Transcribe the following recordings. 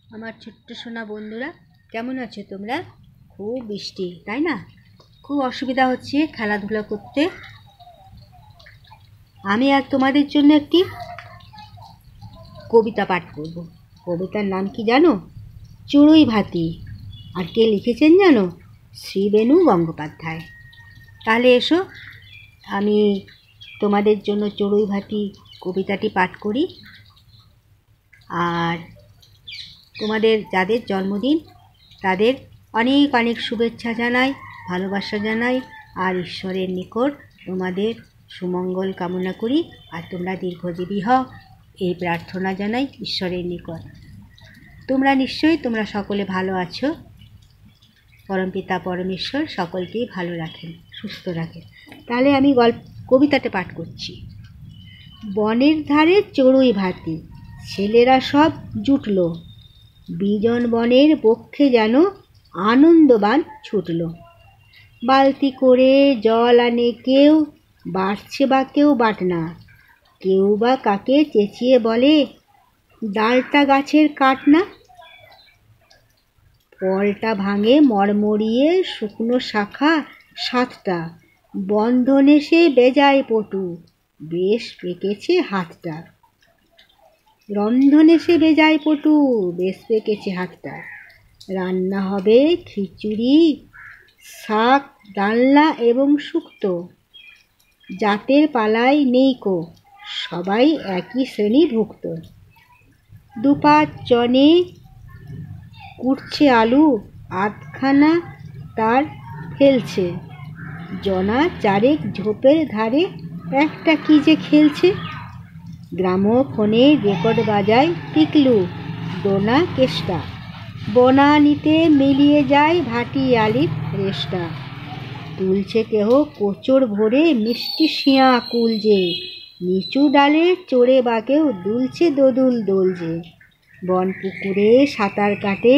আমার ছোট্ট সোনা বন্ধুরা, কেমন আছো তোমরা? খুব বৃষ্টি, তাই না? খুব অসুবিধা হচ্ছে খেলাধুলা করতে। আমি আর তোমাদের জন্য একটি কবিতা পাঠ করব। কবিতার নাম কি জানো? চড়ুই ভাতি। আর কে লিখেছেন জানো? শ্রীবেণু গঙ্গোপাধ্যায়। তাহলে এসো, আমি তোমাদের জন্য চড়ুই ভাতি কবিতাটি পাঠ করি। আর তোমাদের যাদের জন্মদিন তাদের অনেক অনেক শুভেচ্ছা জানাই, ভালোবাসা জানাই, আর ঈশ্বরের নিকট তোমাদের সুমঙ্গল কামনা করি। আর তোমরা দীর্ঘজীবী হও এই প্রার্থনা জানাই ঈশ্বরের নিকট। তোমরা সকলে ভালো আছো। পরমপিতা পরমেশ্বর সকলকেই ভালো রাখেন, সুস্থ রাখেন। তাহলে আমি কবিতাটা পাঠ করছি। বনের ধারে চড়ুই ভাতি, ছেলেরা সব জুটল, বিজন বনের পক্ষে যেন আনন্দবান ছুটল। বালতি করে জল আনে কেউ, বাড়ছে বা কেউ বাটনা, কেউ বা কাকে চেঁচিয়ে বলে ডালটা গাছের কাট না। ফলটা ভাঙে মরমরিয়ে শুকনো শাখা 7টা, বন্ধনে সে বেজায় পটু, বেশ পেকেছে হাতটা। রন্ধনে সে বেজায় পটু, বেশ পেকেছে হাতটা। রান্না হবে খিচুড়ি, শাক, ডালনা এবং শুক্তো। জাতের পালায় নেই কো, সবাই একই শ্রেণীভুক্ত। দুপাত চনে কুটছে আলু, আধখানা তার ফেলছে। জনা চারেক ঝোপের ধারে একটা কি যে খেলছে। গ্রামোফোনে রেকর্ড বাজায় টিকলু, ডোনা, কেষ্টা। বনানীতে মিলিয়ে যায় ভাটি আলির রেশটা। তুলছে কেহ কোচর ভরে মিষ্টি শিয়া কুলজে, নিচু ডালে চড়ে বা কেউ দুলছে দোদুল দোলজে। বন পুকুরে সাঁতার কাটে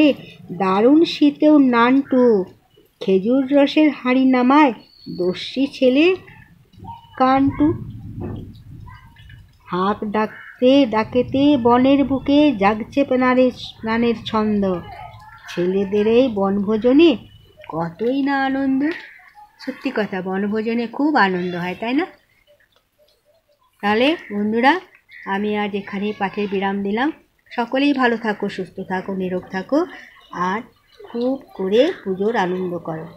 দারুণ শীতেও নানটু, খেজুর রসের হাঁড়ি নামায় দস্যি ছেলে কানটু। হাঁক ডাকতে ডাকেতে বনের বুকে জাগছে প্রাণের ছন্দ, ছেলেদের এই বনভোজনে কতই না আনন্দ। সত্যি কথা, বনভোজনে খুব আনন্দ হয়, তাই না? তাহলে বন্ধুরা, আমি আজ এখানেই পাঠের বিরাম দিলাম। সকলেই ভালো থাকো, সুস্থ থাকো, নিরোগ থাকো, আর খুব করে পুজোর আনন্দ করো।